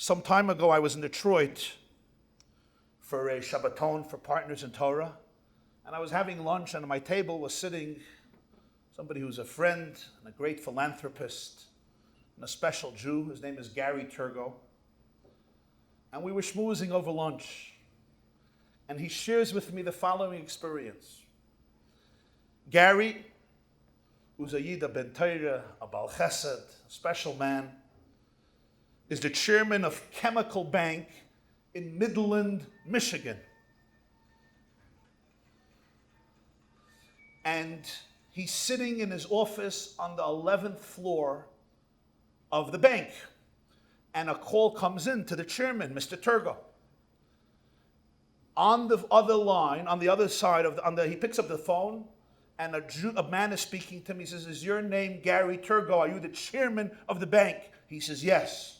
Some time ago, I was in Detroit for a Shabbaton for Partners in Torah, and I was having lunch, and at my table was sitting somebody who's a friend and a great philanthropist and a special Jew. His name is Gary Turgo. And we were schmoozing over lunch, and he shares with me the following experience. Gary, who's a Yida ben Torah, a Baal Chesed, a special man, is the chairman of Chemical Bank in Midland, Michigan. And he's sitting in his office on the 11th floor of the bank. And a call comes in to the chairman, Mr. Turgo. On the other line, on the other side of he picks up the phone, and a man is speaking to him. He says, "Is your name Gary Turgo? Are you the chairman of the bank?" He says, "Yes."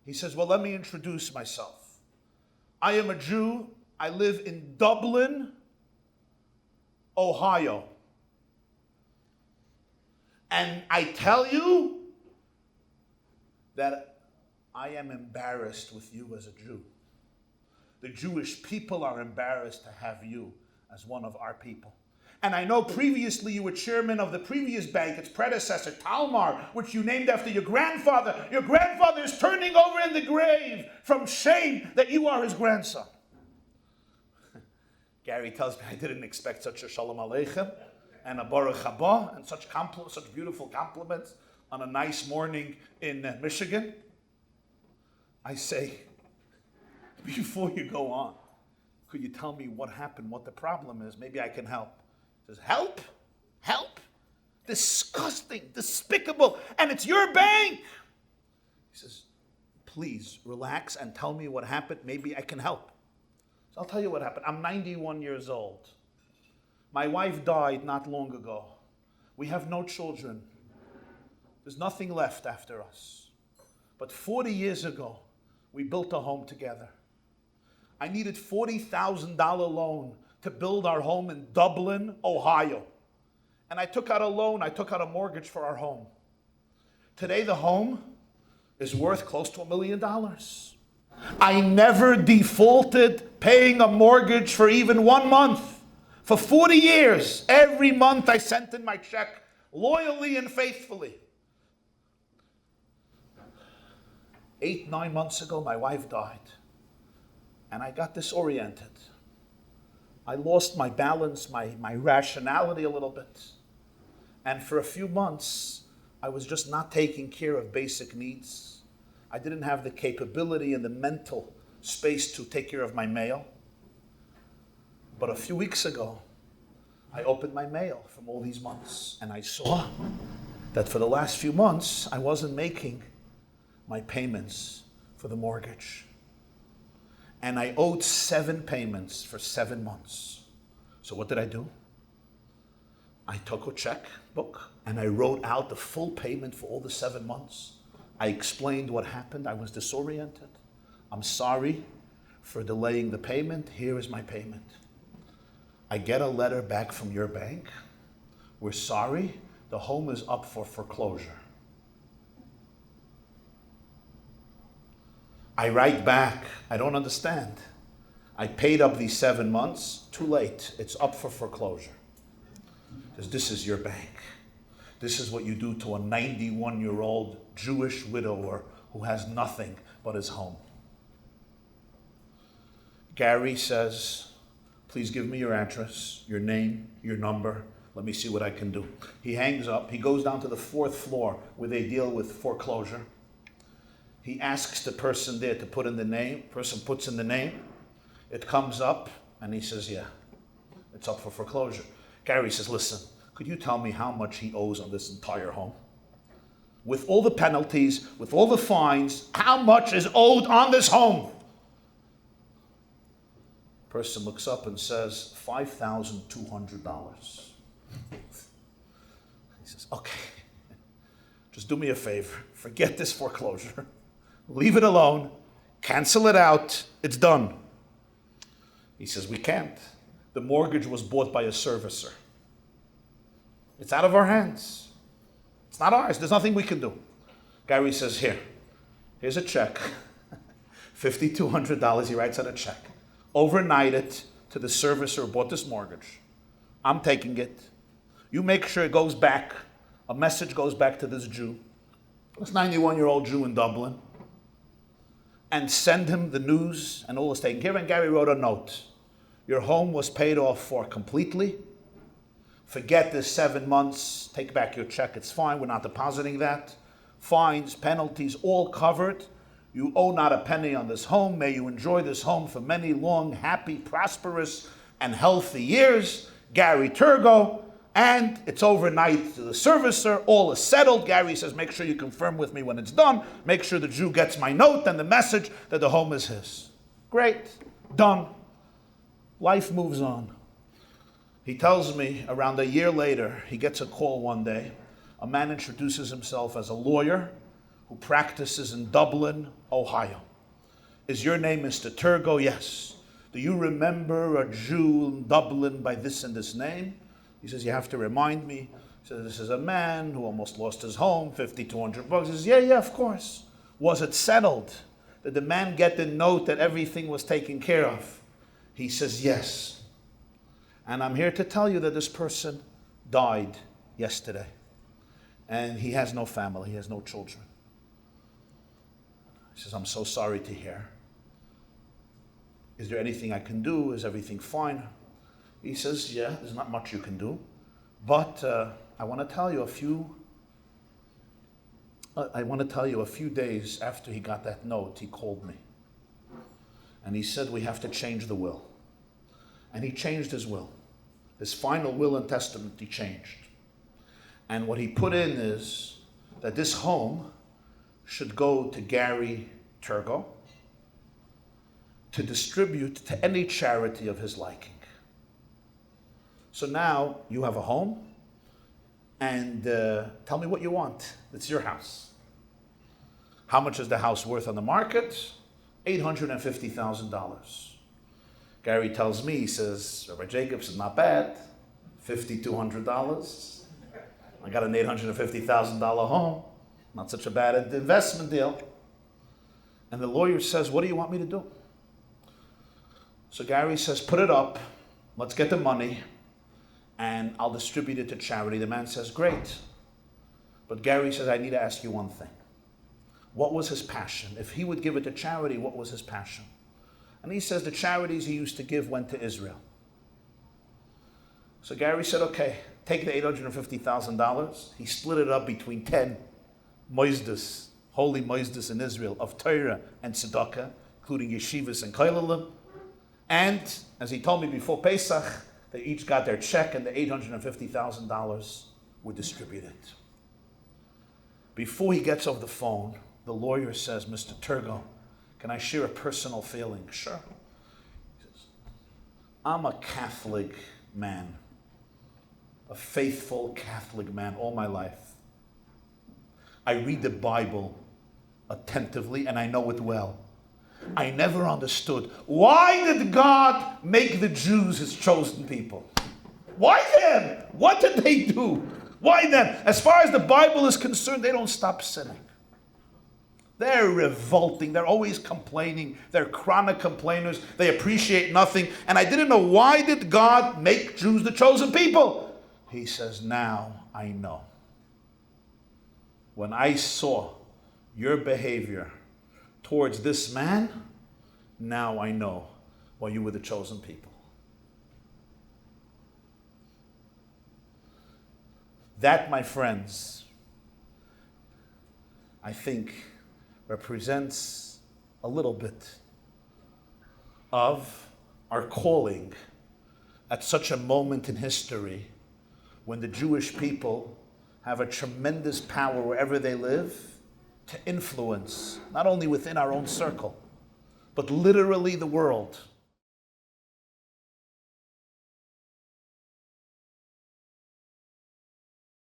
He says, "Well, let me introduce myself. I am a Jew. I live in Dublin, Ohio. And I tell you that I am embarrassed with you as a Jew. The Jewish people are embarrassed to have you as one of our people. And I know previously you were chairman of the previous bank, its predecessor, Talmar, which you named after your grandfather. Your grandfather is turning over in the grave from shame that you are his grandson." Gary tells me, I didn't expect such a shalom aleichem and a baruch haba and such beautiful compliments on a nice morning in Michigan. I say, before you go on, could you tell me what happened, what the problem is? Maybe I can help. He says, "Help? Help? Disgusting, despicable, and it's your bank." He says, "Please relax and tell me what happened. Maybe I can help." So I'll tell you what happened. I'm 91 years old. My wife died not long ago. We have no children. There's nothing left after us. But 40 years ago, we built a home together. I needed $40,000 loan to build our home in Dublin, Ohio. And I took out a loan, I took out a mortgage for our home. Today the home is worth close to $1 million. I never defaulted paying a mortgage for even 1 month. For 40 years, every month I sent in my check loyally and faithfully. 8, 9 months ago, my wife died. And I got disoriented. I lost my balance, my rationality a little bit. And for a few months, I was just not taking care of basic needs. I didn't have the capability and the mental space to take care of my mail. But a few weeks ago, I opened my mail from all these months, and I saw that for the last few months, I wasn't making my payments for the mortgage. And I owed 7 payments for 7 months. So what did I do? I took a checkbook and I wrote out the full payment for all the 7 months. I explained what happened. I was disoriented. I'm sorry for delaying the payment. Here is my payment. I get a letter back from your bank. We're sorry. The home is up for foreclosure. I write back, I don't understand. I paid up these 7 months, too late, it's up for foreclosure. Because this is your bank. This is what you do to a 91-year-old Jewish widower who has nothing but his home. Gary says, "Please give me your address, your name, your number. Let me see what I can do." He hangs up, he goes down to the 4th floor where they deal with foreclosure. He asks the person there to put in the name. Person puts in the name. It comes up, and he says, "Yeah, it's up for foreclosure." Gary says, "Listen, could you tell me how much he owes on this entire home? With all the penalties, with all the fines, how much is owed on this home?" Person looks up and says, $5,200. He says, "Okay, just do me a favor. Forget this foreclosure. Leave it alone. Cancel it out. It's done." He says, "We can't. The mortgage was bought by a servicer. It's out of our hands. It's not ours. There's nothing we can do." Gary says, here's a check. $5,200, he writes out a check. Overnight it to the servicer who bought this mortgage. I'm taking it. You make sure it goes back, a message goes back to this Jew, this 91-year-old Jew in Dublin, and send him the news and all is taken care of. And Gary wrote a note. Your home was paid off for completely. Forget this 7 months, take back your check, it's fine, we're not depositing that. Fines, penalties, all covered. You owe not a penny on this home. May you enjoy this home for many long, happy, prosperous, and healthy years. Gary Turgo. And it's overnight to the servicer. All is settled. Gary says, make sure you confirm with me when it's done. Make sure the Jew gets my note and the message that the home is his. Great. Done. Life moves on. He tells me around a year later, he gets a call one day. A man introduces himself as a lawyer who practices in Dublin, Ohio. Is your name Mr. Turgo? Yes. Do you remember a Jew in Dublin by this and this name? He says, you have to remind me. He says, this is a man who almost lost his home, $5,200. He says, yeah, of course. Was it settled? Did the man get the note that everything was taken care of? He says, yes. And I'm here to tell you that this person died yesterday. And he has no family, he has no children. He says, I'm so sorry to hear. Is there anything I can do? Is everything fine? He says, yeah, there's not much you can do. But I want to tell you a few days after he got that note, he called me. And he said, we have to change the will. And he changed his will. His final will and testament he changed. And what he put in is that this home should go to Gary Turgo to distribute to any charity of his liking. So now you have a home, and tell me what you want. It's your house. How much is the house worth on the market? $850,000. Gary tells me, he says, Rabbi Jacobson, not bad. $5,200. I got an $850,000 home. Not such a bad investment deal. And the lawyer says, what do you want me to do? So Gary says, put it up. Let's get the money. And I'll distribute it to charity. The man says, great. But Gary says, I need to ask you one thing. What was his passion? If he would give it to charity, what was his passion? And he says the charities he used to give went to Israel. So Gary said, okay, take the $850,000. He split it up between 10 moizdas, holy moizdas in Israel, of Torah and tzedakah, including yeshivas and kollalim. And, as he told me before Pesach, they each got their check and the $850,000 were distributed. Before he gets off the phone, the lawyer says, Mr. Turgo, can I share a personal feeling? Sure. He says, I'm a Catholic man, a faithful Catholic man all my life. I read the Bible attentively and I know it well. I never understood, why did God make the Jews his chosen people? Why them? What did they do? Why them? As far as the Bible is concerned, they don't stop sinning. They're revolting. They're always complaining. They're chronic complainers. They appreciate nothing. And I didn't know, why did God make Jews the chosen people? He says, now I know. When I saw your behavior towards this man, now I know why you were the chosen people. That, my friends, I think represents a little bit of our calling at such a moment in history when the Jewish people have a tremendous power wherever they live to influence, not only within our own circle, but literally the world.